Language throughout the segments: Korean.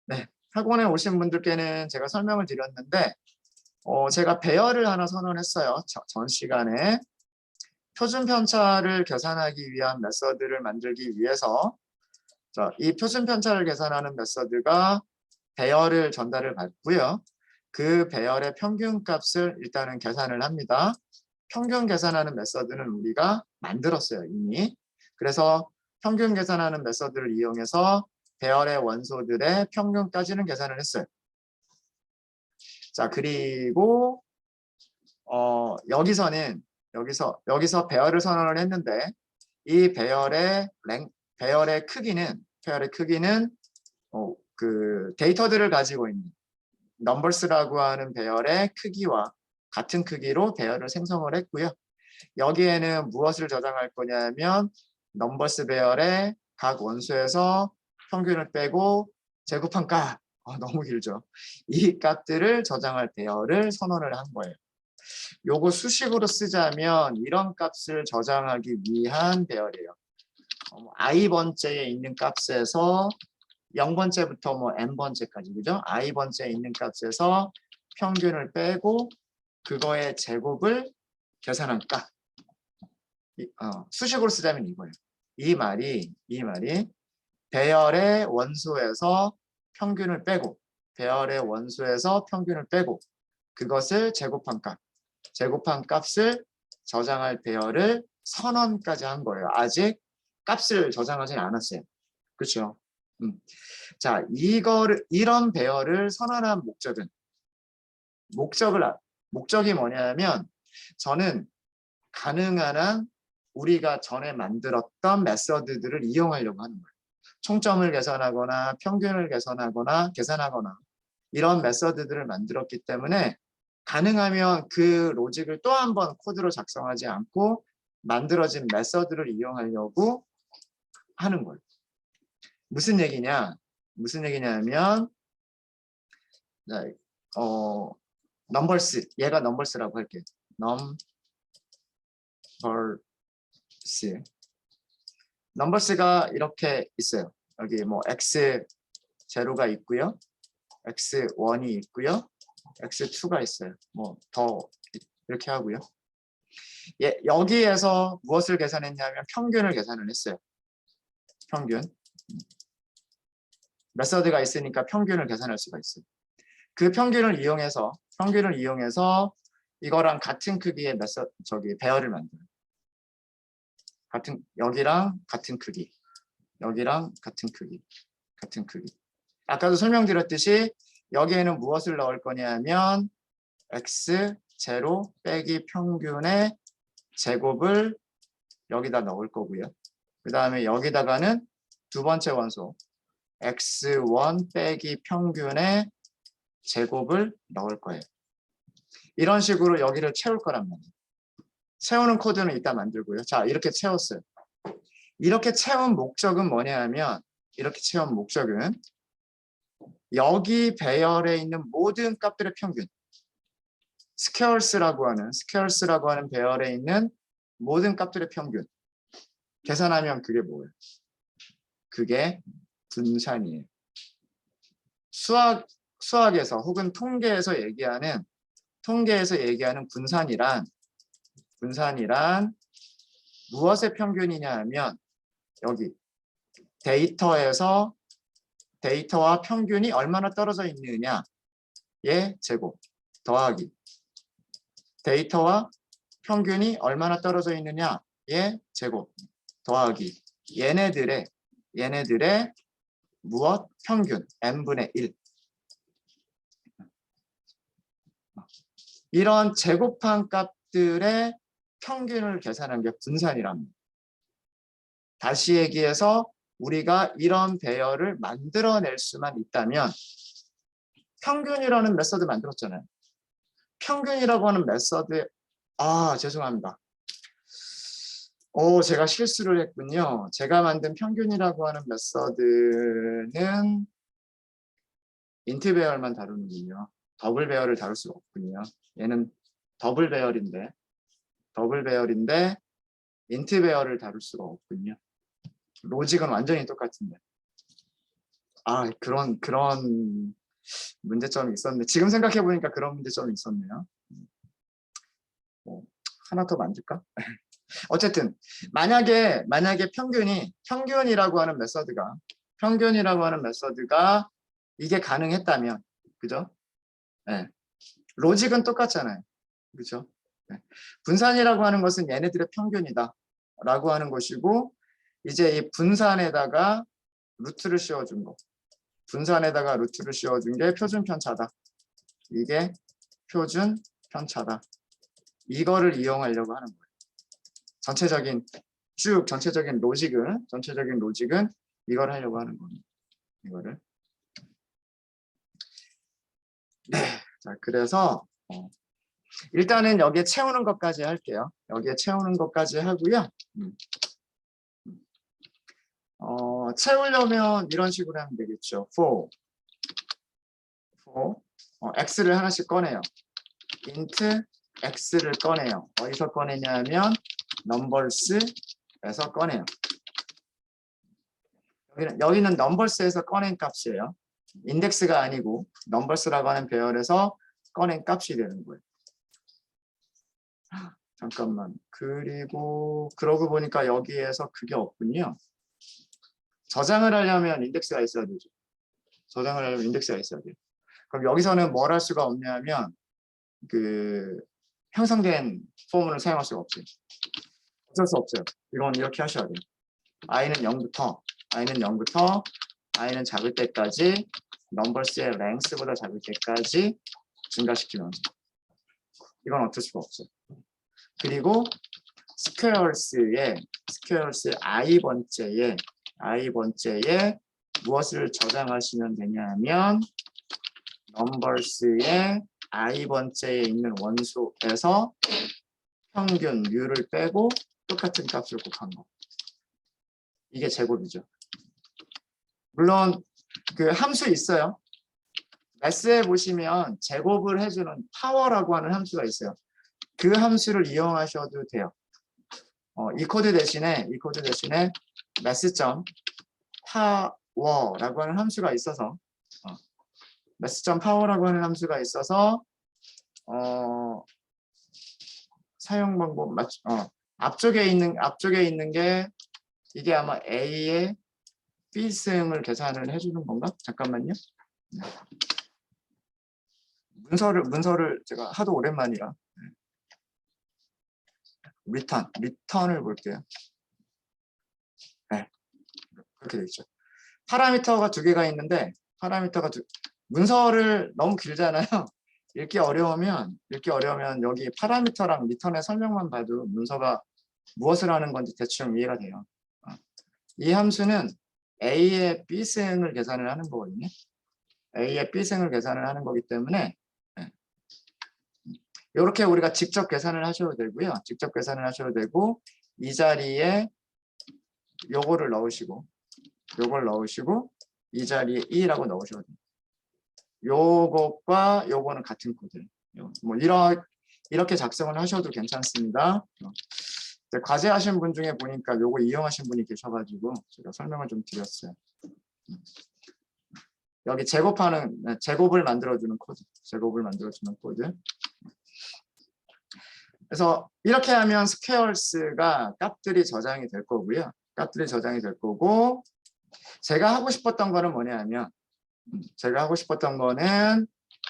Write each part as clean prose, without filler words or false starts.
네, 학원에 오신 분들께는 제가 설명을 드렸는데 제가 배열을 하나 선언했어요. 전 시간에 표준 편차를 계산하기 위한 메서드를 만들기 위해서 이 표준 편차를 계산하는 메서드가 배열을 전달을 받고요. 그 배열의 평균값을 일단은 계산을 합니다. 평균 계산하는 메서드는 우리가 만들었어요, 이미. 그래서 평균 계산하는 메서드를 이용해서 배열의 원소들의 평균까지는 계산을 했어요. 자, 그리고 여기서 배열을 선언을 했는데 이 배열의 크기는 그 데이터들을 가지고 있는 넘버스라고 하는 배열의 크기와 같은 크기로 배열을 생성을 했고요. 여기에는 무엇을 저장할 거냐면 넘버스 배열의 각 원소에서 평균을 빼고 제곱한 값, 너무 길죠. 이 값들을 저장할 배열을 선언을 한 거예요. 요거 수식으로 쓰자면 이런 값을 저장하기 위한 배열이에요. i번째에 있는 값에서 0번째부터 뭐 n번째까지, 그죠? i번째에 있는 값에서 평균을 빼고 그거의 제곱을 계산한 값. 수식으로 쓰자면 이거예요. 이 말이 배열의 원소에서 평균을 빼고 그것을 제곱한 값을 저장할 배열을 선언까지 한 거예요. 아직 값을 저장하지는 않았어요. 그렇죠? 자, 이런 배열을 선언한 목적이 뭐냐면 저는 가능한 한 우리가 전에 만들었던 메서드들을 이용하려고 하는 거예요. 총점을 계산하거나 평균을 계산하거나 이런 메서드들을 만들었기 때문에 가능하면 그 로직을 또 한 번 코드로 작성하지 않고 만들어진 메서드를 이용하려고 하는 거예요. 무슨 얘기냐면 넘버스, 얘가 넘버스라고 할게요. 넘버스가 이렇게 있어요. 여기 뭐 x0가 있고요. x1이 있고요. x2가 있어요. 뭐 더 이렇게 하고요. 여기에서 무엇을 계산했냐면 평균을 계산을 했어요. 평균. 메서드가 있으니까 평균을 계산할 수가 있어요. 그 평균을 이용해서 이거랑 같은 크기의 배열을 만들어요. 여기랑 같은 크기. 아까도 설명드렸듯이 여기에는 무엇을 넣을 거냐면 x0 빼기 평균의 제곱을 여기다 넣을 거고요. 그 다음에 여기다가는 두 번째 원소 x1 빼기 평균의 제곱을 넣을 거예요. 이런 식으로 여기를 채울 거란 말이에요. 채우는 코드는 이따 만들고요. 자, 이렇게 채웠어요. 이렇게 채운 목적은 뭐냐면 여기 배열에 있는 모든 값들의 평균, 스퀘어스라고 하는 배열에 있는 모든 값들의 평균 계산하면 그게 뭐예요? 그게 분산이에요. 수학에서 혹은 통계에서 얘기하는 분산이란 무엇의 평균이냐 하면 여기 데이터와 평균이 얼마나 떨어져 있느냐의 제곱 더하기 데이터와 평균이 얼마나 떨어져 있느냐의 제곱 더하기 얘네들의 무엇? 평균 n분의 1. 이런 제곱한 값들의 평균을 계산한 게 분산이랍니다. 다시 얘기해서 우리가 이런 배열을 만들어낼 수만 있다면 평균이라는 메서드 만들었잖아요. 평균이라고 하는 메서드, 죄송합니다. 제가 실수를 했군요. 제가 만든 평균이라고 하는 메서드는 인트 배열만 다루는군요. 더블 배열을 다룰 수가 없군요. 얘는 더블 배열인데 인트 배열을 다룰 수가 없군요. 로직은 완전히 똑같은데. 그런 문제점이 있었네. 지금 생각해 보니까 그런 문제점이 있었네요. 하나 더 만들까? 어쨌든 만약에 평균이라고 하는 메서드가 이게 가능했다면, 그죠? 네. 로직은 똑같잖아요. 그죠? 네. 분산이라고 하는 것은 얘네들의 평균이다 라고 하는 것이고, 이제 이 분산에다가 루트를 씌워준 거, 분산에다가 루트를 씌워준 게 표준 편차다. 이게 표준 편차다. 이거를 이용하려고 하는 거예요. 전체적인 로직은 이걸 하려고 하는 겁니다. 이거를. 네. 자, 그래서 일단은 여기에 채우는 것까지 할게요. 여기에 채우는 것까지 하고요. 채우려면 이런 식으로 하면 되겠죠. for x를 하나씩 꺼내요. int x를 꺼내요. 어디서 꺼내냐면 numbers에서 꺼내요. 여기는 numbers에서 꺼낸 값이에요. 인덱스가 아니고 numbers라고 하는 배열에서 꺼낸 값이 되는 거예요. 잠깐만. 그러고 보니까 여기에서 그게 없군요. 저장을 하려면 인덱스가 있어야 되죠. 저장을 하려면 인덱스가 있어야 돼요. 그럼 여기서는 뭘 할 수가 없냐면 형성된 포문을 사용할 수가 없어요. 어쩔 수 없어요. 이건 이렇게 하셔야 돼요. i는 0부터 i는 작을 때까지 넘버스의 length보다 작을 때까지 증가시키면서 이건 어쩔 수가 없어요. 그리고 스퀘어스의 i번째에 무엇을 저장하시면 되냐면 넘버스의 i번째에 있는 원소에서 평균 뮤를 빼고 똑같은 값을 곱한 거. 이게 제곱이죠. 물론 그 함수 있어요. 매스에 보시면 제곱을 해주는 파워라고 하는 함수가 있어요. 그 함수를 이용하셔도 돼요. 이 코드 대신에 매스.파워라고 하는 함수가 있어서 사용 방법 앞쪽에 있는 게 이게 아마 A의 B승을 계산을 해주는 건가? 잠깐만요. 문서를 제가 하도 오랜만이라 리턴을 볼게요. 네, 그렇게 되겠죠. 파라미터가 두 개가 있는데 문서를 너무 길잖아요. 읽기 어려우면 여기 파라미터랑 리턴의 설명만 봐도 문서가 무엇을 하는 건지 대충 이해가 돼요. 이 함수는 A의 B승을 계산을 하는 거거든요. A의 B승을 계산을 하는 거기 때문에 이렇게 우리가 직접 계산을 하셔도 되고요. 이 자리에 요거를 넣으시고 이 자리에 2라고 넣으셔도 돼요. 요것과 요거는 같은 코드. 뭐 이렇게 작성을 하셔도 괜찮습니다. 과제하신 분 중에 보니까 요거 이용하신 분이 계셔가지고 제가 설명을 좀 드렸어요. 여기 제곱을 만들어주는 코드. 그래서 이렇게 하면 스퀘어스가 값들이 저장이 될 거고요. 제가 하고 싶었던 거는 뭐냐면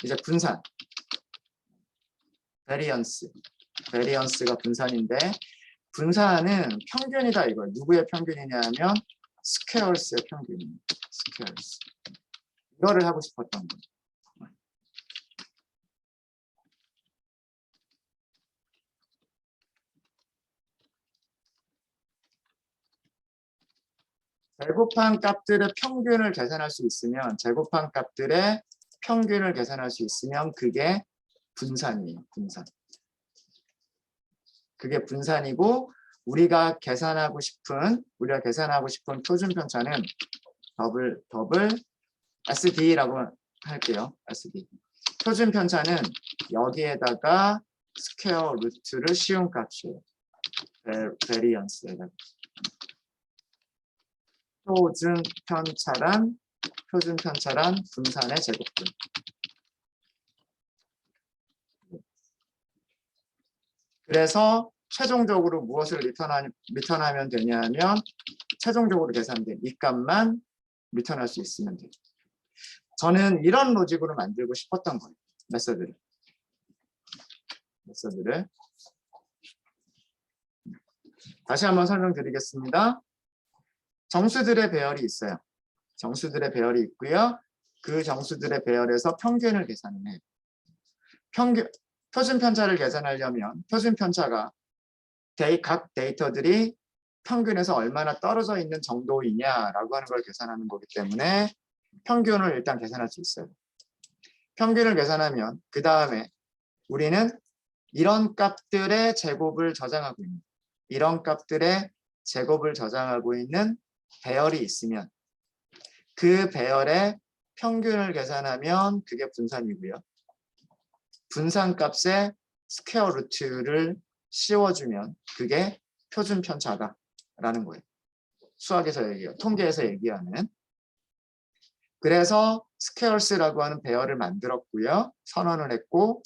이제 분산, 베리언스가 분산인데 분산은 평균이다 이거예요. 누구의 평균이냐면 스퀘어스의 평균입니다. 스퀘어스. 이거를 하고 싶었던 거예요. 제곱한 값들의 평균을 계산할 수 있으면 그게 분산이에요. 그게 분산이고 우리가 계산하고 싶은 표준 편차는 더블 SD라고 할게요. SD. 표준 편차는 여기에다가 스퀘어 루트를 씌운 값이에요. 베리언스에다가. 표준 편차란 표준 편차란 분산의 제곱분. 그래서 최종적으로 무엇을 리턴하면 되냐면 최종적으로 계산된 이 값만 리턴할 수 있으면 돼요. 저는 이런 로직으로 만들고 싶었던 거예요. 메서드를. 다시 한번 설명드리겠습니다. 정수들의 배열이 있어요. 정수들의 배열이 있고요. 그 정수들의 배열에서 평균을 계산해요. 표준 편차를 계산하려면 표준 편차가 각 데이터들이 평균에서 얼마나 떨어져 있는 정도이냐라고 하는 걸 계산하는 거기 때문에 평균을 일단 계산할 수 있어요. 평균을 계산하면 그 다음에 우리는 이런 값들의 제곱을 저장하고 있는 배열이 있으면 그 배열의 평균을 계산하면 그게 분산이고요. 분산값에 스퀘어 루트를 씌워주면 그게 표준 편차다라는 거예요. 수학에서 얘기해요. 통계에서 얘기하는. 그래서 스퀘어스라고 하는 배열을 만들었고요. 선언을 했고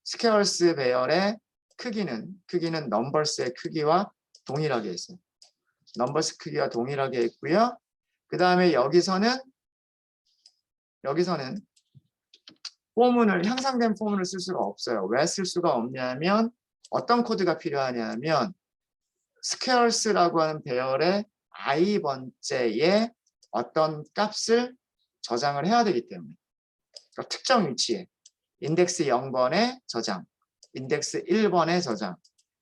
스퀘어스 배열의 크기는 넘버스의 크기와 동일하게 했어요. 넘버스 크기와 동일하게 했고요. 그 다음에 여기서는 향상된 포문을 쓸 수가 없어요. 왜 쓸 수가 없냐면 어떤 코드가 필요하냐면 스퀘어스라고 하는 배열의 i번째에 어떤 값을 저장을 해야 되기 때문에 그러니까 특정 위치에 인덱스 0번에 저장, 인덱스 1번에 저장,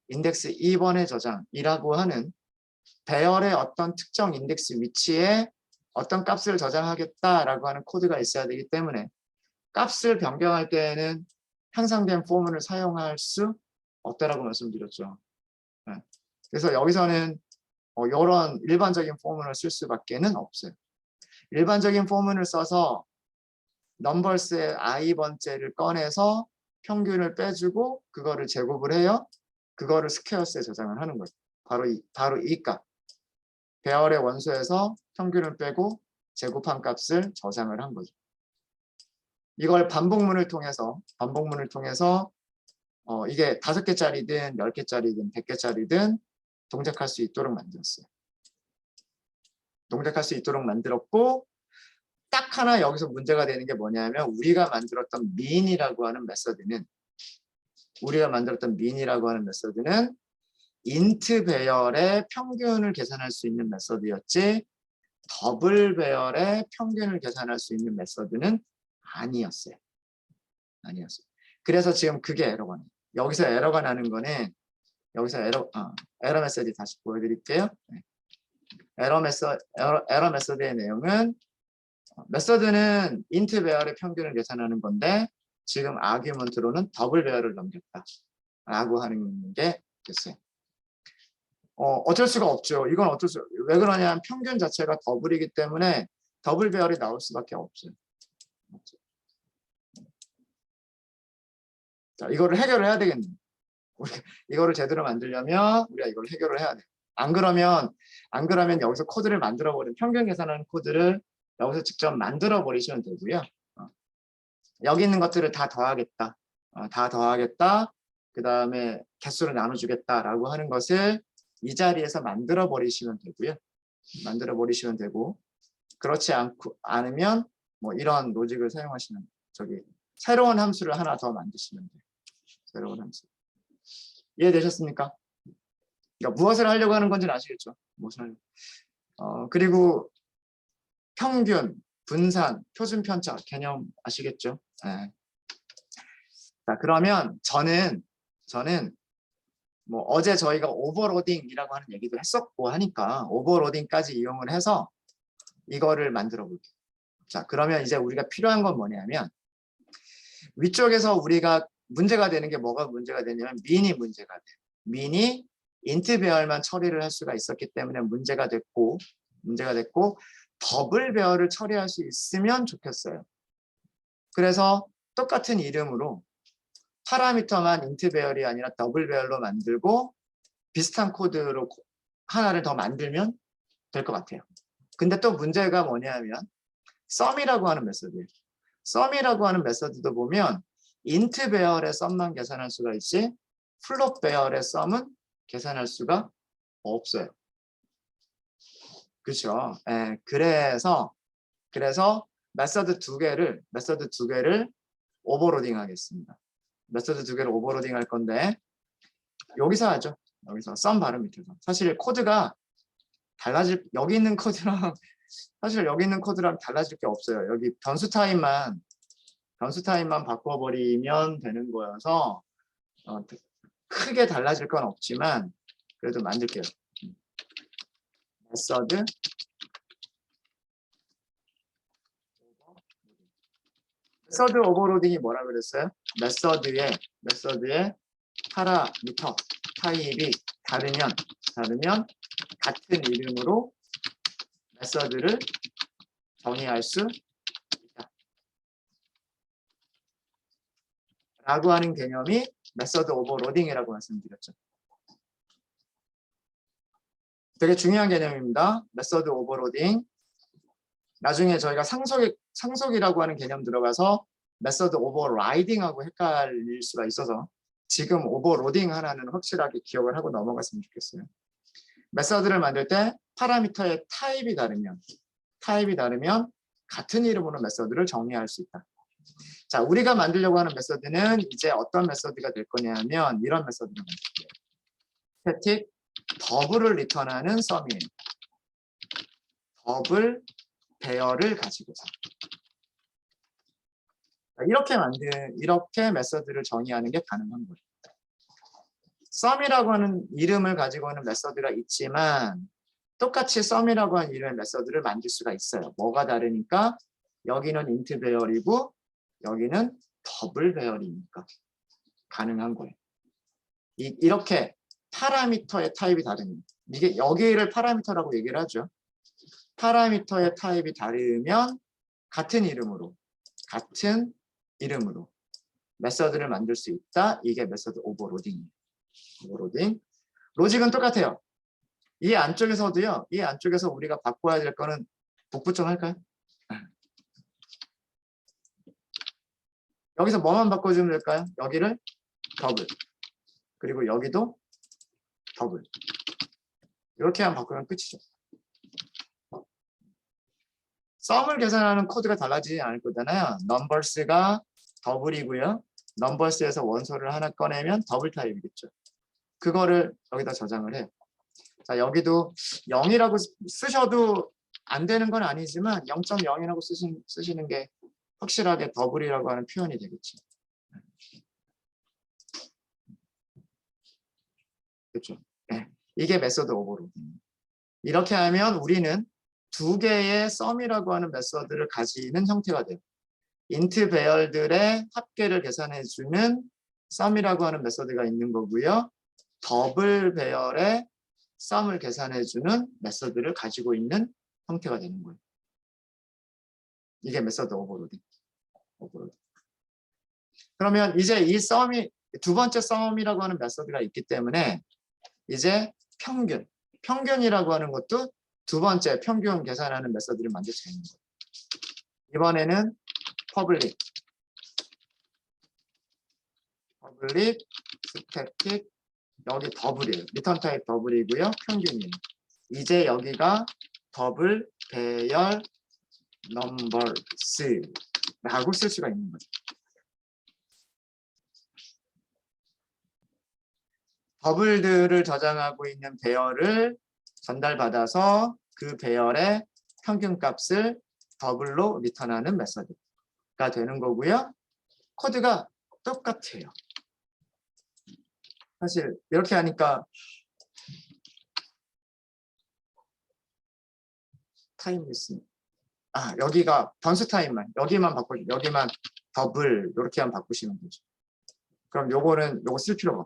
인덱스 2번에 저장이라고 하는 배열의 어떤 특정 인덱스 위치에 어떤 값을 저장하겠다라고 하는 코드가 있어야 되기 때문에 값을 변경할 때에는 향상된 포문을 사용할 수 없다라고 말씀드렸죠. 네. 그래서 여기서는 이런 일반적인 포문을 쓸 수밖에는 없어요. 일반적인 포문을 써서 넘버스의 i번째를 꺼내서 평균을 빼주고 그거를 제곱을 해요. 그거를 스퀘어스에 저장을 하는 거죠. 바로 이 값. 배열의 원소에서 평균을 빼고 제곱한 값을 저장을 한 거죠. 이걸 반복문을 통해서 이게 5개짜리든 10개짜리든 100개짜리든 동작할 수 있도록 만들었어요. 동작할 수 있도록 만들었고 딱 하나 여기서 문제가 되는 게 뭐냐면 우리가 만들었던 민이라고 하는 메서드는 인트 배열의 평균을 계산할 수 있는 메서드였지 더블 배열의 평균을 계산할 수 있는 메서드는 아니었어요. 그래서 지금 그게 에러가 나요. 여기서 에러가 나는 거는 에러 메서드 다시 보여드릴게요. 네. 에러 메서드의 내용은 메서드는 인트 배열의 평균을 계산하는 건데 지금 아규먼트로는 더블 배열을 넘겼다라고 하는 게 됐어요. 어쩔 수가 없죠. 이건 왜 그러냐면 평균 자체가 더블이기 때문에 더블 배열이 나올 수밖에 없어요. 자, 이거를 해결을 해야 되겠네요. 이거를 제대로 만들려면 우리가 이걸 해결을 해야 돼요. 안 그러면 여기서 코드를 평균 계산하는 코드를 여기서 직접 만들어 버리시면 되고요. 여기 있는 것들을 다 더하겠다. 그 다음에 개수를 나눠주겠다라고 하는 것을 이 자리에서 만들어 버리시면 되고 그렇지 않으면 뭐 이런 로직을 사용하시면 새로운 함수를 하나 더 만드시면 돼요. 새로운 함수. 이해되셨습니까? 그러니까 무엇을 하려고 하는 건지는 아시겠죠? 그리고 평균, 분산, 표준 편차 개념 아시겠죠? 네. 자, 그러면 저는 뭐 어제 저희가 오버로딩이라고 하는 얘기도 했었고 하니까 오버로딩까지 이용을 해서 이거를 만들어 볼게요. 자, 그러면 이제 우리가 필요한 건 뭐냐면 위쪽에서 우리가 문제가 되는 게 뭐가 문제가 되냐면 민이 문제가 돼요. 민이 인트 배열만 처리를 할 수가 있었기 때문에 문제가 됐고 더블 배열을 처리할 수 있으면 좋겠어요. 그래서 똑같은 이름으로 파라미터만 인트 배열이 아니라 더블 배열로 만들고 비슷한 코드로 하나를 더 만들면 될 것 같아요. 근데 또 문제가 뭐냐면 썸이라고 하는 메소드예요. 썸이라고 하는 메소드도 보면 int 배열의 썸만 계산할 수가 있지 플롯 배열의 썸은 계산할 수가 없어요. 그렇죠? 예, 그래서 메소드 두 개를 오버로딩 하겠습니다. 메소드 두 개를 오버로딩 할 건데 여기서 하죠. 여기서 썸 바로 밑에서. 사실 코드가 여기 있는 코드랑 달라질 게 없어요. 여기 변수 타입만 바꿔버리면 되는 거여서 크게 달라질 건 없지만 그래도 만들게요. 메서드 오버로딩이 뭐라 그랬어요? 메서드의 파라미터 타입이 다르면 같은 이름으로 메서드를 정의할 수 있다. 라고 하는 개념이 메서드 오버로딩이라고 말씀드렸죠. 되게 중요한 개념입니다. 메서드 오버로딩. 나중에 저희가 상속이라고 하는 개념 들어가서 메서드 오버라이딩하고 헷갈릴 수가 있어서 지금 오버로딩 하나는 확실하게 기억을 하고 넘어갔으면 좋겠어요. 메서드를 만들 때 파라미터의 타입이 다르면 같은 이름으로 메서드를 정의할 수 있다. 자, 우리가 만들려고 하는 메서드는 이제 어떤 메서드가 될 거냐면 이런 메서드를 만들게요. 스태틱 더블을 리턴하는 썸이에요. 더블 배열을 가지고서 이렇게 메서드를 정의하는 게 가능한 거예요. 썸이라고 하는 이름을 가지고 있는 메서드가 있지만 똑같이 썸이라고 하는 이름의 메서드를 만들 수가 있어요. 뭐가 다르니까 여기는 int 배열이고 여기는 더블 배열이니까 가능한 거예요. 이렇게 파라미터의 타입이 다르면 이게 여기를 파라미터라고 얘기를 하죠. 파라미터의 타입이 다르면 같은 이름으로 메서드를 만들 수 있다. 이게 메서드 오버로딩이에요. 로직은 똑같아요. 이 안쪽에서 우리가 바꿔야 될 거는 복부 좀 할까요? 여기서 뭐만 바꿔주면 될까요? 여기를 더블 그리고 여기도 더블 이렇게 하면 바꾸면 끝이죠. 썸을 계산하는 코드가 달라지지 않을 거잖아요. 넘버스가 더블이고요. 넘버스에서 원소를 하나 꺼내면 더블 타입이겠죠. 그거를 여기다 저장을 해요. 자, 여기도 0이라고 쓰셔도 안 되는 건 아니지만 0.0이라고 쓰시는 게 확실하게 더블이라고 하는 표현이 되겠죠. 그렇죠. 네. 이게 메서드 오버로딩. 이렇게 하면 우리는 두 개의 썸이라고 하는 메서드를 가지는 형태가 돼요. int 배열들의 합계를 계산해주는 썸이라고 하는 메서드가 있는 거고요. 더블 배열의 썸을 계산해주는 메서드를 가지고 있는 형태가 되는 거예요. 이게 메서드 오버로딩. 그러면 이제 이 썸이 두 번째 썸이라고 하는 메서드가 있기 때문에 이제 평균이라고 하는 것도 두 번째 평균 계산하는 메서드를 만들 수 있는 거예요. 이번에는 public static 여기 더블이에요. 리턴 타입 더블이고요. 평균이에요. 이제 여기가 더블 배열 넘버스라고 쓸 수가 있는 거죠. 더블들을 저장하고 있는 배열을 전달받아서 그 배열의 평균값을 더블로 리턴하는 메서드가 되는 거고요. 코드가 똑같아요. 사실 이렇게 하니까 타임리스 여기가 변수 타임만 여기만 더블 이렇게 하면 바꾸시면 되죠. 그럼 요거 쓸 필요가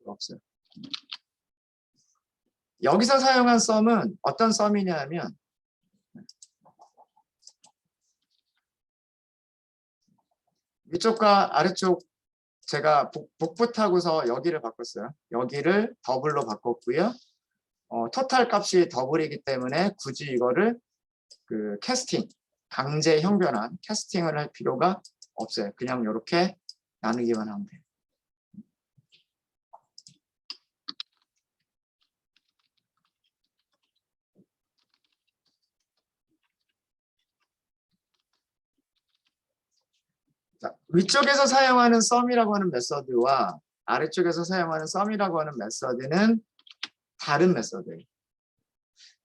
없어요. 여기서 사용한 썸은 어떤 썸이냐 하면 위쪽과 아래쪽 제가 복부 타고서 여기를 바꿨어요. 여기를 더블로 바꿨고요. 토탈 값이 더블이기 때문에 굳이 이거를 그 캐스팅, 강제 형변환, 캐스팅을 할 필요가 없어요. 그냥 이렇게 나누기만 하면 돼요. 자, 위쪽에서 사용하는 썸이라고 하는 메서드와 아래쪽에서 사용하는 썸이라고 하는 메서드는 다른 메서드예요.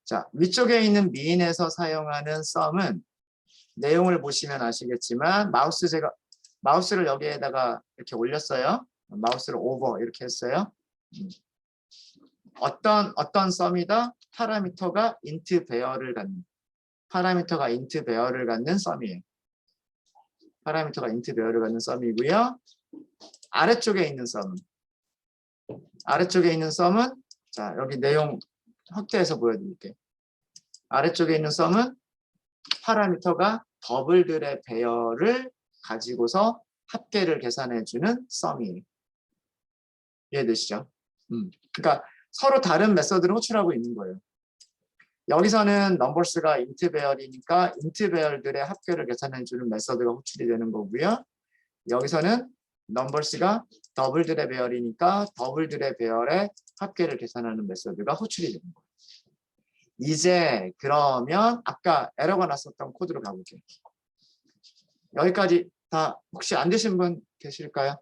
자, 위쪽에 있는 미인에서 사용하는 썸은 내용을 보시면 아시겠지만 마우스를 여기에다가 이렇게 올렸어요. 마우스를 오버 이렇게 했어요. 어떤 썸이다? 파라미터가 int 배열을 갖는 썸이에요. 파라미터가 int 배열을 갖는 썸이고요. 아래쪽에 있는 썸은 자, 여기 내용 확대해서 보여드릴게요. 아래쪽에 있는 썸은 파라미터가 더블들의 배열을 가지고서 합계를 계산해주는 썸이에요. 이해되시죠? 그러니까 서로 다른 메서드를 호출하고 있는 거예요. 여기서는 넘버스가 int 배열이니까 int 배열들의 합계를 계산해주는 메서드가 호출이 되는 거고요. 여기서는 넘버스가 더블들의 배열이니까 더블들의 배열의 합계를 계산하는 메서드가 호출이 되는 거예요. 이제 그러면 아까 에러가 났었던 코드로 가볼게요. 여기까지 다 혹시 안 되신 분 계실까요?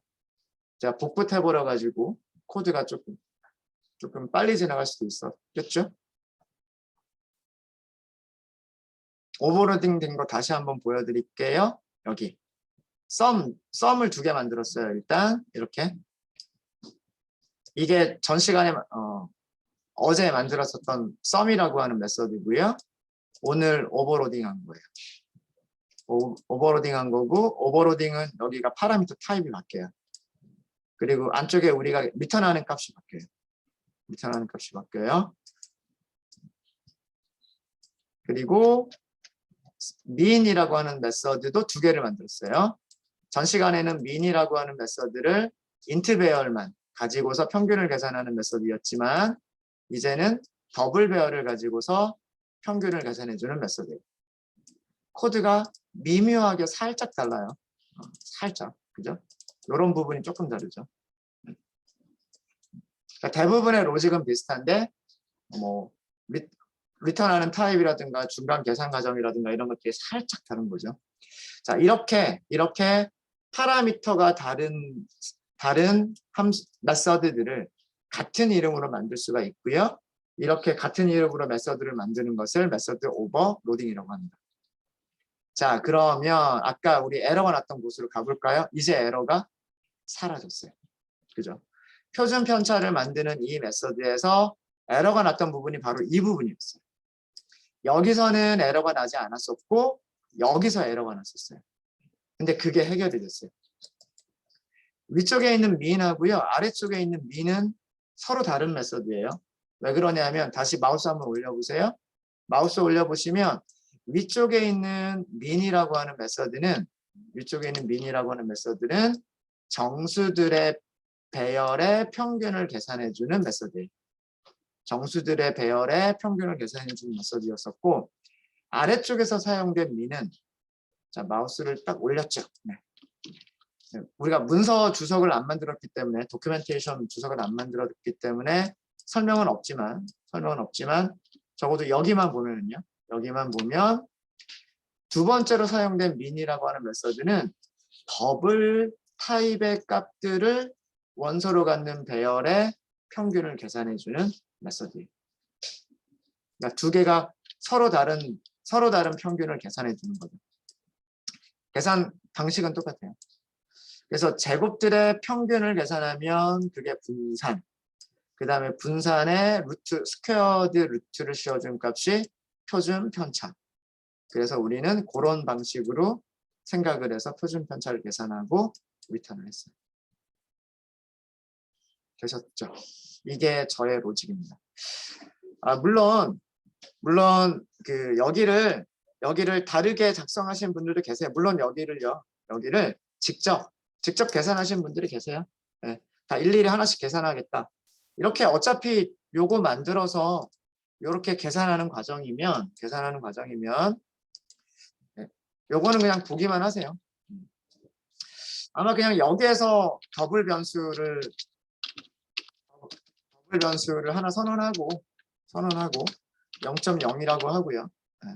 제가 복붙 해버려 가지고 코드가 조금 빨리 지나갈 수도 있었겠죠? 오버로딩 된 거 다시 한번 보여드릴게요. 여기 썸을 2개 만들었어요. 일단 이렇게 이게 전 시간에 어제 만들었었던 썸이라고 하는 메서드고요. 오늘 오버로딩한 거예요. 오버로딩한 거고 오버로딩은 여기가 파라미터 타입이 바뀌어요. 그리고 안쪽에 우리가 리턴하는 값이 바뀌어요. 그리고 mean이라고 하는 메서드도 2개를 만들었어요. 전 시간에는 mean이라고 하는 메서드를 int 배열만 가지고서 평균을 계산하는 메서드였지만 이제는 더블 배열을 가지고서 평균을 계산해주는 메서드예요. 코드가 미묘하게 살짝 달라요. 살짝, 그죠? 이런 부분이 조금 다르죠. 그러니까 대부분의 로직은 비슷한데 뭐 리턴하는 타입이라든가 중간 계산 과정이라든가 이런 것들이 살짝 다른 거죠. 자, 이렇게 파라미터가 다른 메서드들을 같은 이름으로 만들 수가 있고요. 이렇게 같은 이름으로 메서드를 만드는 것을 메서드 오버로딩이라고 합니다. 자, 그러면 아까 우리 에러가 났던 곳으로 가볼까요? 이제 에러가 사라졌어요. 그죠? 표준 편차를 만드는 이 메서드에서 에러가 났던 부분이 바로 이 부분이었어요. 여기서는 에러가 나지 않았었고 여기서 에러가 났었어요. 근데 그게 해결이 됐어요. 위쪽에 있는 mean하고요. 아래쪽에 있는 mean은 서로 다른 메서드예요. 왜 그러냐면 다시 마우스 한번 올려보세요. 마우스 올려보시면 위쪽에 있는 mean이라고 하는 메서드는 정수들의 배열의 평균을 계산해주는 메서드예요. 정수들의 배열의 평균을 계산해주는 메서드였었고 아래쪽에서 사용된 mean은 자 마우스를 딱 올렸죠. 네. 우리가 문서 주석을 안 만들었기 때문에 도큐멘테이션 주석을 안 만들었기 때문에 설명은 없지만 적어도 여기만 보면 2번째로 사용된 mean이라고 하는 메서드는 더블 타입의 값들을 원소로 갖는 배열의 평균을 계산해주는 메서드예요. 그러니까 2개가 서로 다른 평균을 계산해주는 거죠. 계산 방식은 똑같아요. 그래서 제곱들의 평균을 계산하면 그게 분산. 그 다음에 분산에 스퀘어드 루트를 씌워준 값이 표준 편차. 그래서 우리는 그런 방식으로 생각을 해서 표준 편차를 계산하고 리턴을 했어요. 되셨죠? 이게 저의 로직입니다. 물론 그 여기를 다르게 작성하신 분들도 계세요. 물론 여기를 직접 계산하신 분들이 계세요. 네, 다 일일이 하나씩 계산하겠다. 이렇게 어차피 요거 만들어서 이렇게 계산하는 과정이면 네, 요거는 그냥 보기만 하세요. 아마 그냥 여기에서 더블 변수를 하나 선언하고 0.0이라고 하고요. 네.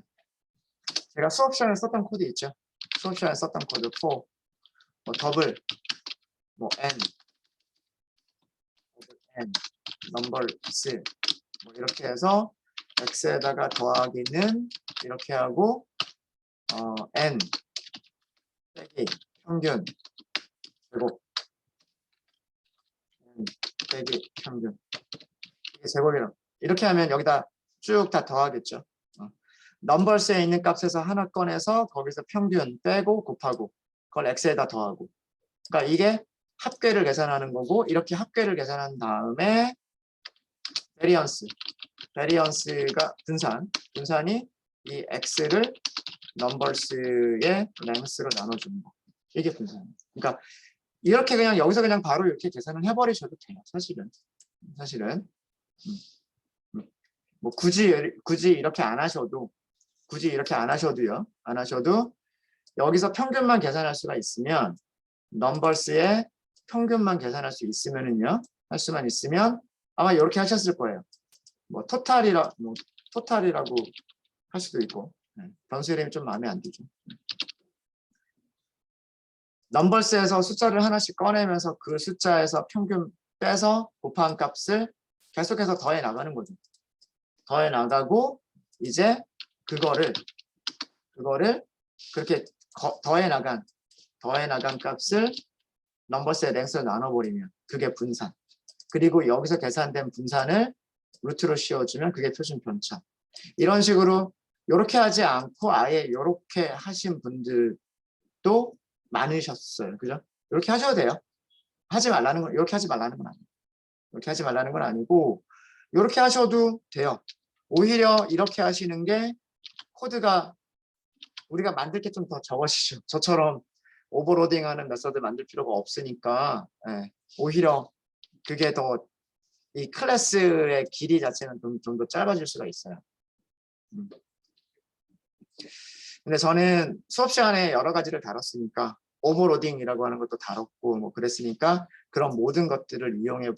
제가 수업 시간에 썼던 코드 있죠. 수업 시간에 썼던 코드 for 뭐 더블 뭐 n 넘버스 뭐 이렇게 해서 x에다가 더하기는 이렇게 하고 n 빼기 평균 제곱 n 빼기 평균 이게 제곱이랑 이렇게 하면 여기다 쭉 다 더하겠죠. 넘버스에 있는 값에서 하나 꺼내서 거기서 평균 빼고 곱하고 그걸 x에다 더하고 그러니까 이게 합계를 계산하는 거고 이렇게 합계를 계산한 다음에 베리언스가 분산이 이 x를 넘버스의 랭스로 나눠주는 거 이게 분산이에요. 그러니까 이렇게 그냥 여기서 그냥 바로 이렇게 계산을 해버리셔도 돼요. 사실은 뭐 굳이 이렇게 안 하셔도요. 안 하셔도 여기서 평균만 계산할 수가 있으면 넘버스의 평균만 계산할 수 있으면은요. 할 수만 있으면 아마 이렇게 하셨을 거예요. 뭐 토탈이라고 할 수도 있고 변수 이름이 좀 마음에 안 들죠. 넘버스에서 숫자를 하나씩 꺼내면서 그 숫자에서 평균 빼서 곱한 값을 계속해서 더해 나가는 거죠. 더해 나가고 이제 그거를 그렇게 더해 나간 값을 넘버스의 랭스로 나눠버리면 그게 분산. 그리고 여기서 계산된 분산을 루트로 씌워주면 그게 표준 편차. 이런 식으로 이렇게 하지 않고 아예 이렇게 하신 분들도 많으셨어요. 그죠? 이렇게 하셔도 돼요. 이렇게 하지 말라는 건 아니에요. 이렇게 하지 말라는 건 아니고 이렇게 하셔도 돼요. 오히려 이렇게 하시는 게 코드가 우리가 만들 게 좀 더 적으시죠. 저처럼 오버로딩하는 메서드 만들 필요가 없으니까 오히려 그게 더 이 클래스의 길이 자체는 좀 더 짧아질 수가 있어요. 근데 저는 수업 시간에 여러 가지를 다뤘으니까 오버로딩이라고 하는 것도 다뤘고 뭐 그랬으니까 그런 모든 것들을 이용해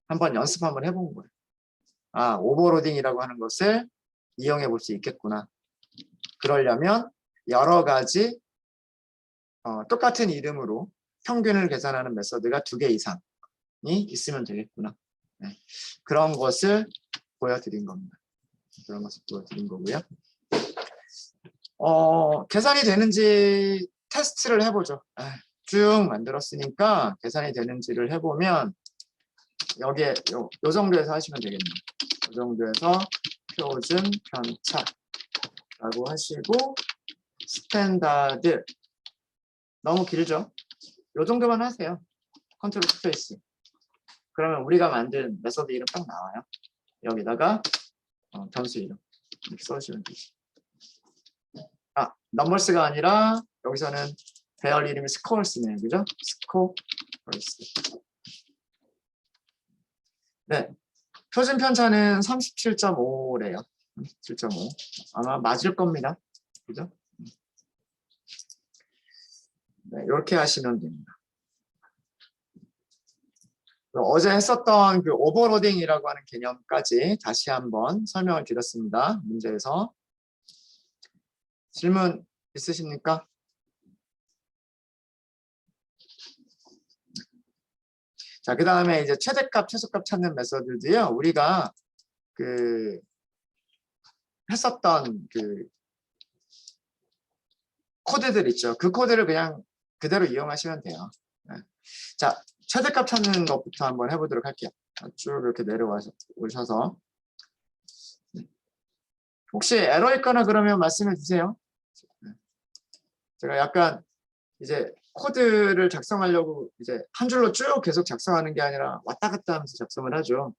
한번 연습 한번 해본 거예요. 아, 오버로딩이라고 하는 것을 이용해 볼 수 있겠구나. 그러려면 여러 가지 똑같은 이름으로 평균을 계산하는 메서드가 2개 이상이 있으면 되겠구나. 네. 그런 것을 보여드린 겁니다. 그런 것을 보여드린 거고요. 계산이 되는지 테스트를 해보죠. 쭉 만들었으니까 계산이 되는지를 해보면 여기에 요 정도에서 하시면 되겠네요. 이 정도에서 표준 편차라고 하시고 스탠다드 너무 길죠? 이 정도만 하세요. 컨트롤 스페이스. 그러면 우리가 만든 메서드 이름 딱 나와요. 여기다가 변수 이름 이렇게 써주시면 되죠. 넘버스가 아니라 여기서는 배열 이름이 스코어스네요. 그죠? 스코어스. 네. 표준 편차는 37.5래요. 37.5. 아마 맞을 겁니다. 그죠? 네, 이렇게 하시면 됩니다. 어제 했었던 그 오버로딩이라고 하는 개념까지 다시 한번 설명을 드렸습니다. 문제에서. 질문 있으십니까? 자, 그 다음에 이제 최대값, 최소값 찾는 메서드도요. 우리가 그 했었던 그 코드들 있죠. 그 코드를 그냥 그대로 이용하시면 돼요. 네. 자, 최대값 찾는 것부터 한번 해보도록 할게요. 쭉 이렇게 내려오셔서 혹시 에러 있거나 그러면 말씀해 주세요. 제가 약간 이제 코드를 작성하려고 이제 한 줄로 쭉 계속 작성하는 게 아니라 왔다 갔다 하면서 작성을 하죠.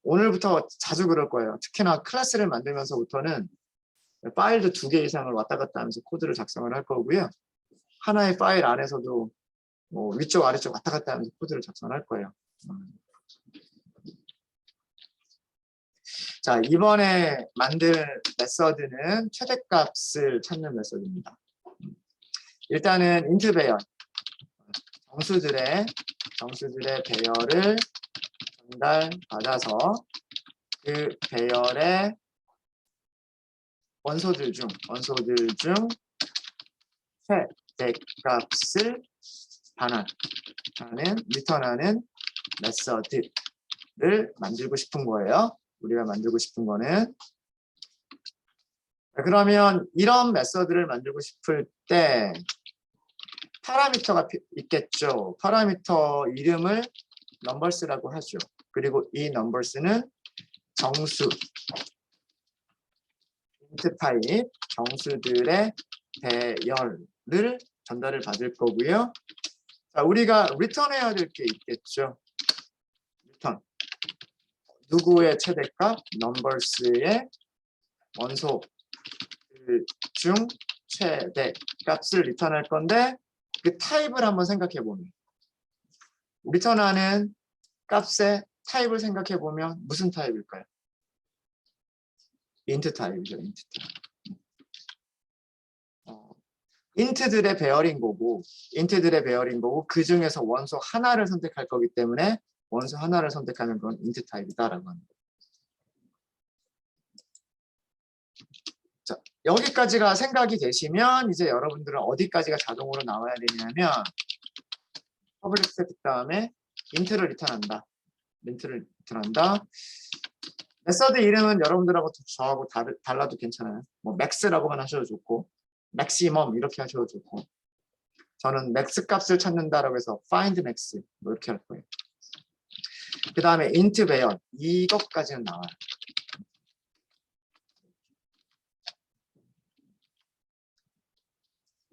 오늘부터 자주 그럴 거예요. 특히나 클래스를 만들면서부터는 파일도 2개 이상을 왔다 갔다 하면서 코드를 작성을 할 거고요. 하나의 파일 안에서도 뭐 위쪽 아래쪽 왔다 갔다 하면서 코드를 작성을 할 거예요. 자, 이번에 만들 메서드는 최대값을 찾는 메서드입니다. 일단은 int 배열, 정수들의 배열을 전달받아서 그 배열의 원소들 중 최대값을 리턴하는 메서드를 만들고 싶은 거예요. 우리가 만들고 싶은 거는. 그러면 이런 메서드를 만들고 싶을 때 파라미터가 있겠죠. 파라미터 이름을 numbers라고 하죠. 그리고 이 numbers는 정수, int 타입, 정수들의 배열을 전달을 받을 거고요. 자, 우리가 return해야 될 게 있겠죠. return. 누구의 최대값? numbers의 원소 중 최대값을 리턴할 건데 그 타입을 한번 생각해 보면 리턴하는 값의 타입을 생각해 보면 무슨 타입일까요? int 타입이죠. int 타입. int들의 배열인 거고 그 중에서 원소 하나를 선택할 거기 때문에 원소 하나를 선택하는 건 int 타입이다라고 합니다. 자, 여기까지가 생각이 되시면 이제 여러분들은 어디까지가 자동으로 나와야 되냐면 퍼블릭 스태틱 다음에 int를 리턴한다. 메서드 이름은 여러분들하고 저하고 달라도 괜찮아요. 뭐 max라고만 하셔도 좋고 maximum 이렇게 하셔도 좋고 저는 max 값을 찾는다라고 해서 find max 뭐 이렇게 할 거예요. 그 다음에 int 배열 이것까지는 나와요.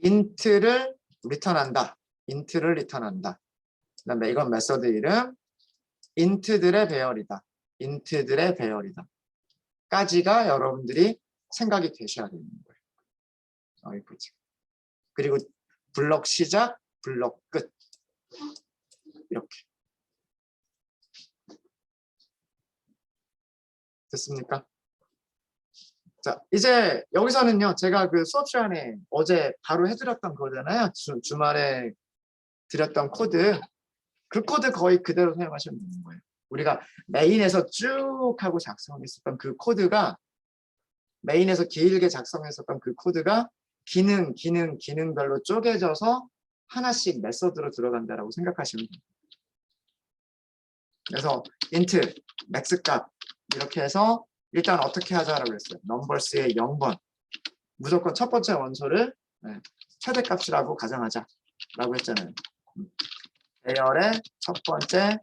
int를 리턴한다. 그다음에 이건 메서드 이름 int들의 배열이다. 까지가 여러분들이 생각이 되셔야 되는 거예요. 여기까지. 그리고 블록 시작, 블록 끝. 이렇게. 됐습니까? 자, 이제 여기서는요, 제가 그 수업 시간에 어제 바로 해드렸던 거잖아요. 주말에 드렸던 코드. 그 코드 거의 그대로 사용하시면 되는 거예요. 우리가 메인에서 쭉 하고 작성했었던 그 코드가 메인에서 길게 작성했었던 그 코드가 기능별로 쪼개져서 하나씩 메서드로 들어간다라고 생각하시면 됩니다. 그래서 int, max 값 이렇게 해서 일단 어떻게 하자라고 했어요. numbers의 0번 무조건 첫 번째 원소를 최대값이라고 가정하자라고 했잖아요. 배열의 첫 번째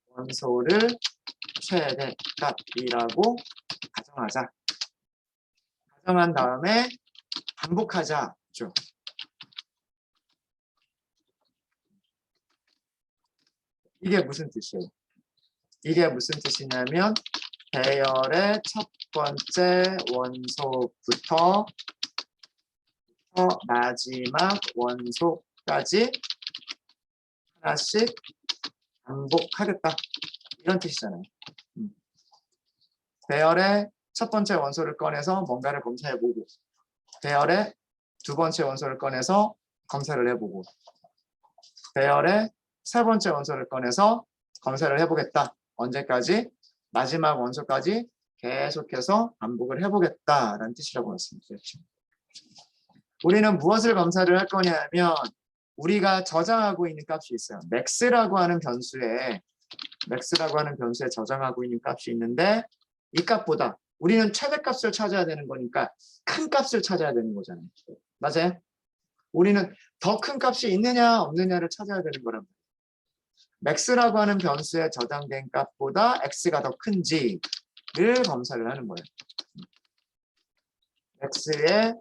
원소를 최대값이라고 가정한 다음에 반복하자죠. 이게 무슨 뜻이에요? 이게 무슨 뜻이냐면 배열의 첫 번째 원소부터 마지막 원소까지 하나씩 반복하겠다. 이런 뜻이잖아요. 배열의 첫 번째 원소를 꺼내서 뭔가를 검사해보고 배열의 두 번째 원소를 꺼내서 검사를 해보고 배열의 세 번째 원소를 꺼내서 검사를 해보겠다. 언제까지? 마지막 원소까지 계속해서 반복을 해보겠다라는 뜻이라고 말씀드렸죠. 우리는 무엇을 검사를 할 거냐면 우리가 저장하고 있는 값이 있어요. max라고 하는 변수에 저장하고 있는 값이 있는데 이 값보다 우리는 최대값을 찾아야 되는 거니까 큰 값을 찾아야 되는 거잖아요. 맞아요? 우리는 더 큰 값이 있느냐 없느냐를 찾아야 되는 거랍니다. max라고 하는 변수에 저장된 값보다 x가 더 큰지를 검사를 하는 거예요. x에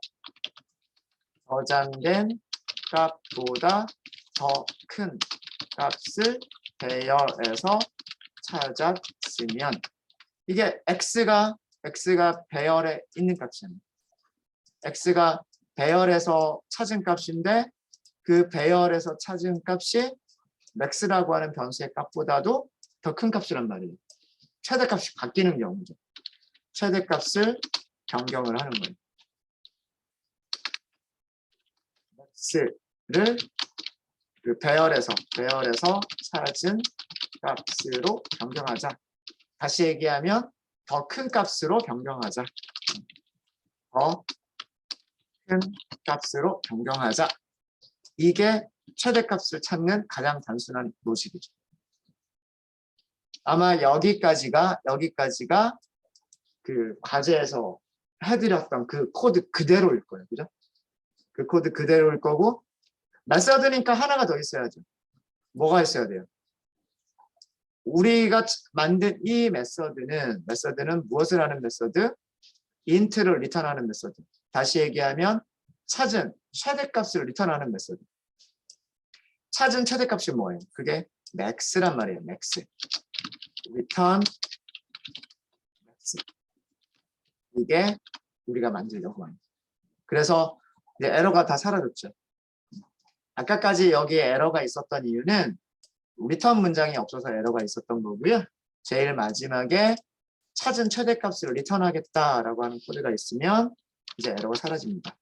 저장된 값보다 더 큰 값을 배열에서 찾았으면 이게 x가 배열에 있는 값이잖아요. x가 배열에서 찾은 값인데 그 배열에서 찾은 값이 max라고 하는 변수의 값보다도 더 큰 값이란 말이에요. 최대값이 바뀌는 경우죠. 최대값을 변경을 하는 거예요. x를 그 배열에서 찾은 값으로 변경하자. 다시 얘기하면 더 큰 값으로 변경하자. 더 큰 값으로 변경하자. 이게 최대값을 찾는 가장 단순한 로직이죠. 아마 여기까지가 그 과제에서 해드렸던 그 코드 그대로일 거예요. 그죠? 그 코드 그대로일 거고, 메서드니까 하나가 더 있어야죠. 뭐가 있어야 돼요? 우리가 만든 이 메서드는 무엇을 하는 메서드? int를 리턴하는 메서드. 다시 얘기하면 찾은 최대값을 리턴하는 메서드. 찾은 최대값이 뭐예요? 그게 max란 말이에요. max. return max. 이게 우리가 만들려고 합니다. 그래서 이제 에러가 다 사라졌죠. 아까까지 여기에 에러가 있었던 이유는 리턴 문장이 없어서 에러가 있었던 거고요. 제일 마지막에 찾은 최대값을 리턴하겠다라고 하는 코드가 있으면 이제 에러가 사라집니다.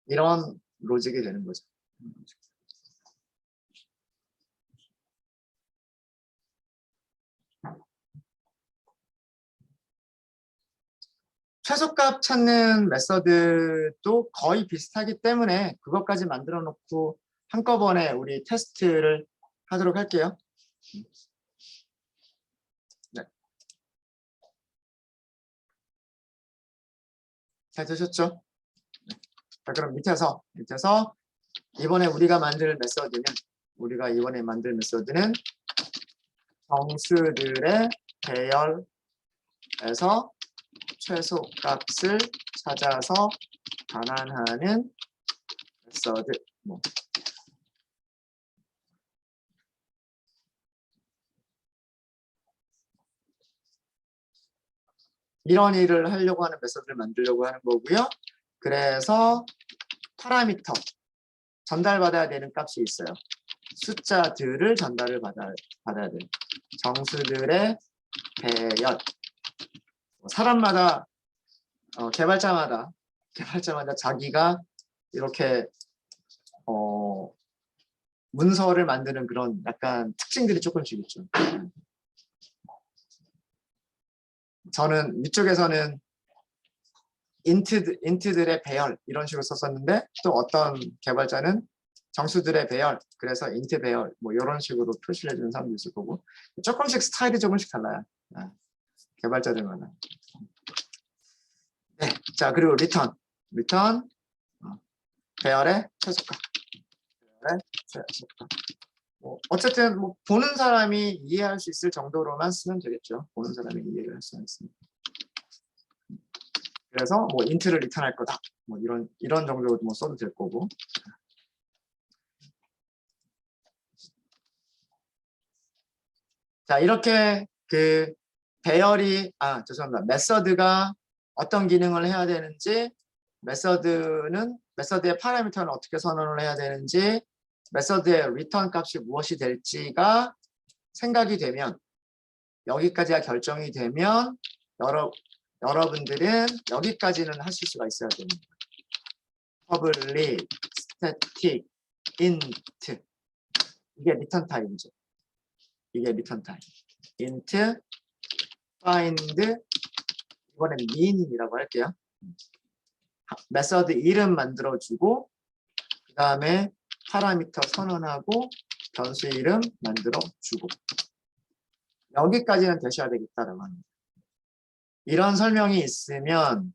이런 로직이 되는 거죠. 최소값 찾는 메서드도 거의 비슷하기 때문에 그것까지 만들어 놓고 한꺼번에 우리 테스트를 하도록 할게요. 네. 잘 되셨죠? 네. 자, 그럼 밑에서 이번에 우리가 만들 메서드는 정수들의 배열에서 최소값을 찾아서 반환하는 메서드. 이런 일을 하려고 하는 메서드를 만들려고 하는 거고요. 그래서 파라미터 전달받아야 되는 값이 있어요. 숫자들을 전달을 받아야 돼요. 정수들의 배열. 사람마다 개발자마다 자기가 이렇게 문서를 만드는 그런 약간 특징들이 조금씩 있죠. 저는 위쪽에서는 인트들의 배열 이런 식으로 썼었는데 또 어떤 개발자는 정수들의 배열, 그래서 int 배열 뭐 이런 식으로 표시를 해주는 사람도 있을 거고 조금씩 스타일이 조금씩 달라요. 개발자들마다. 네, 자 그리고 리턴 배열의 최소값. 어쨌든 뭐 보는 사람이 이해할 수 있을 정도로만 쓰면 되겠죠. 보는 사람이 이해를 할 수 있습니다. 그래서 뭐 인트를 리턴할 거다. 뭐 이런 정도로 뭐 써도 될 거고. 자 이렇게 그 배열이 죄송합니다. 메서드가 어떤 기능을 해야 되는지, 메서드의 파라미터는 어떻게 선언을 해야 되는지, 메서드의 리턴 값이 무엇이 될지가 생각이 되면, 여기까지가 결정이 되면 여러분들은 여기까지는 하실 수가 있어야 됩니다. public static int 이게 리턴 타입이죠. 이게 리턴 타입. int find 이번엔 mean이라고 할게요. 메서드 이름 만들어주고 그 다음에 파라미터 선언하고 변수 이름 만들어주고 여기까지는 되셔야 되겠다라고 합니다. 이런 설명이 있으면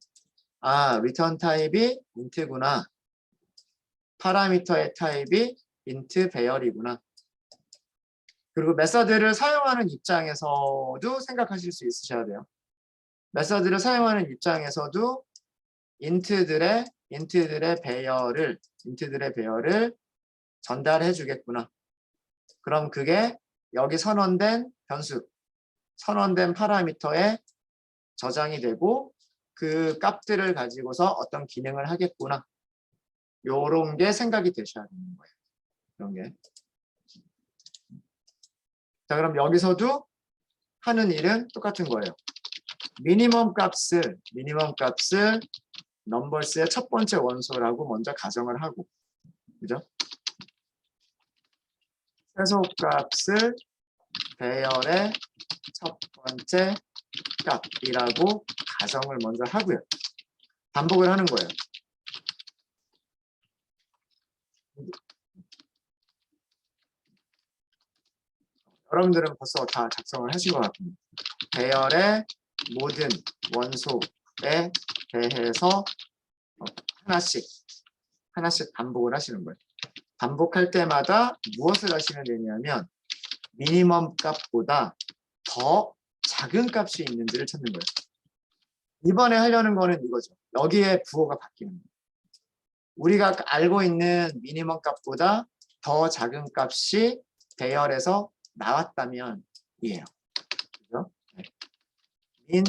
리턴 타입이 int구나. 파라미터의 타입이 int 배열이구나. 그리고 메서드를 사용하는 입장에서도 생각하실 수 있으셔야 돼요. 메서드를 사용하는 입장에서도 int들의 배열을 전달해 주겠구나. 그럼 그게 여기 선언된 변수, 선언된 파라미터에 저장이 되고 그 값들을 가지고서 어떤 기능을 하겠구나. 요런 게 생각이 되셔야 되는 거예요. 이런 게. 자, 그럼 여기서도 하는 일은 똑같은 거예요. 미니멈 값을 넘버스의 첫 번째 원소라고 먼저 가정을 하고, 그죠? 최소 값을 배열의 첫 번째 값이라고 가정을 먼저 하고요. 반복을 하는 거예요. 여러분들은 벌써 다 작성을 하신 것 같습니다. 배열의 모든 원소에 대해서 하나씩 반복을 하시는 거예요. 반복할 때마다 무엇을 하시면 되냐면 미니멈 값보다 더 작은 값이 있는지를 찾는 거예요. 이번에 하려는 거는 이거죠. 여기에 부호가 바뀌는 거예요. 우리가 알고 있는 미니멈 값보다 더 작은 값이 배열에서 나왔다면 이에요. 그죠? 민의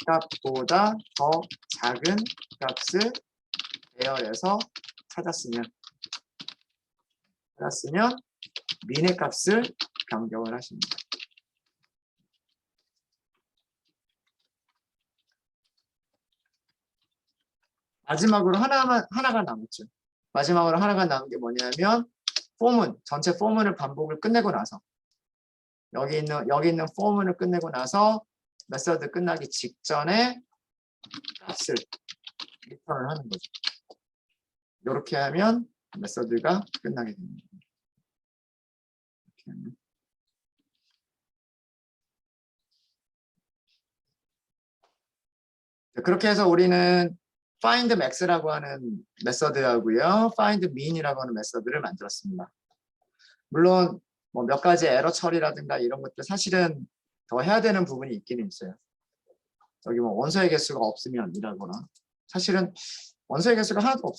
값보다 더 작은 값을 배열에서 찾았으면 민의 값을 변경을 하십니다. 마지막으로 하나가 남았죠. 마지막으로 하나가 남은 게 뭐냐면 전체 포문을 반복을 끝내고 나서 여기 있는 포문을 끝내고 나서 메서드 끝나기 직전에 값을 리턴을 하는 거죠. 이렇게 하면 메서드가 끝나게 됩니다. 이렇게 하면. 그렇게 해서 우리는 find max라고 하는 메서드하고요, find mean이라고 하는 메서드를 만들었습니다. 물론 뭐 몇 가지 에러 처리라든가 이런 것들 사실은 더 해야 되는 부분이 있기는 있어요. 여기 뭐 원소의 개수가 없으면이라거나, 사실은 원소의 개수가 하나도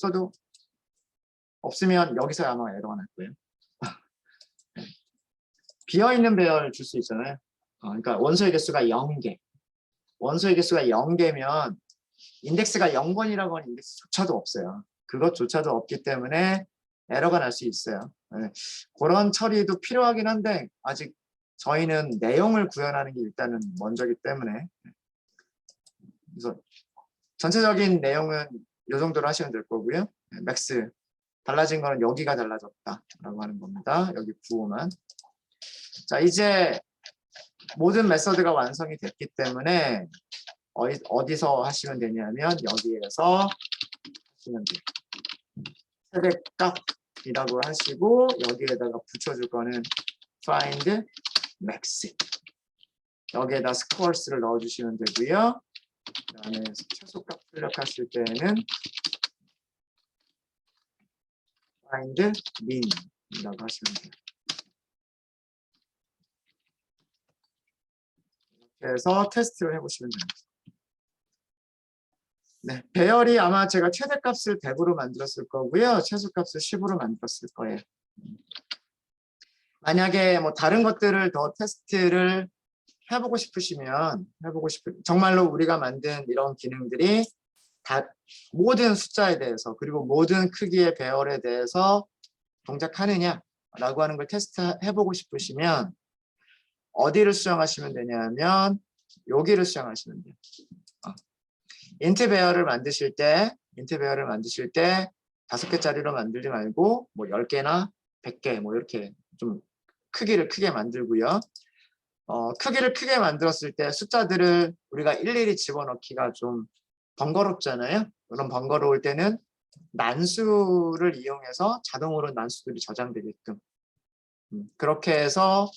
없으면 여기서 아마 에러가 날 거예요. 비어있는 배열 줄 수 있잖아요. 그러니까 원소의 개수가 0개. 원소의 개수가 0개면 인덱스가 0번이라고 하는 인덱스조차도 없어요. 그것조차도 없기 때문에 에러가 날 수 있어요. 그런 처리도 필요하긴 한데 아직 저희는 내용을 구현하는 게 일단은 먼저기 때문에, 그래서 전체적인 내용은 이 정도로 하시면 될 거고요. 맥스 달라진 거는 여기가 달라졌다라고 하는 겁니다. 여기 부호만. 자, 이제 모든 메서드가 완성이 됐기 때문에 어디서 하시면 되냐면 여기에서 하시면 돼요. 최대값이라고 하시고 여기에다가 붙여줄 거는 find max. 여기에다 scores를 넣어주시면 되고요. 그 다음에 최소값 출력하실 때는 find mean이라고 하시면 돼요. 이렇게 해서 테스트를 해보시면 됩니다. 네, 배열이 아마 제가 최대값을 100으로 만들었을 거고요. 최소값을 10으로 만들었을 거예요. 만약에 뭐 다른 것들을 더 테스트를 해보고 싶으시면 정말로 우리가 만든 이런 기능들이 다 모든 숫자에 대해서 그리고 모든 크기의 배열에 대해서 동작하느냐라고 하는 걸 테스트해보고 싶으시면 어디를 수정하시면 되냐면 여기를 수정하시면 돼요. 인트 배열을 만드실 때 5개짜리로 만들지 말고 뭐 10개나 100개 뭐 이렇게 좀 크기를 크게 만들고요. 크기를 크게 만들었을 때 숫자들을 우리가 일일이 집어넣기가 좀 번거롭잖아요. 그럼 번거로울 때는 난수를 이용해서 자동으로 난수들이 저장되게끔 그렇게 해서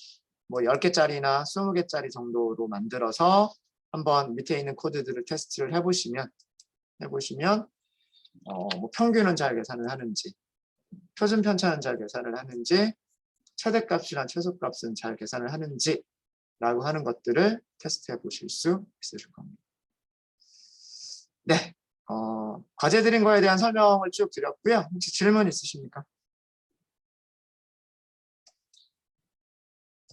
뭐 10개짜리나 20개짜리 정도로 만들어서 한번 밑에 있는 코드들을 테스트를 해보시면 뭐 평균은 잘 계산을 하는지, 표준 편차는 잘 계산을 하는지, 최대값이랑 최소값은 잘 계산을 하는지 라고 하는 것들을 테스트해 보실 수 있으실 겁니다. 네, 과제 드린 거에 대한 설명을 쭉 드렸고요. 혹시 질문 있으십니까?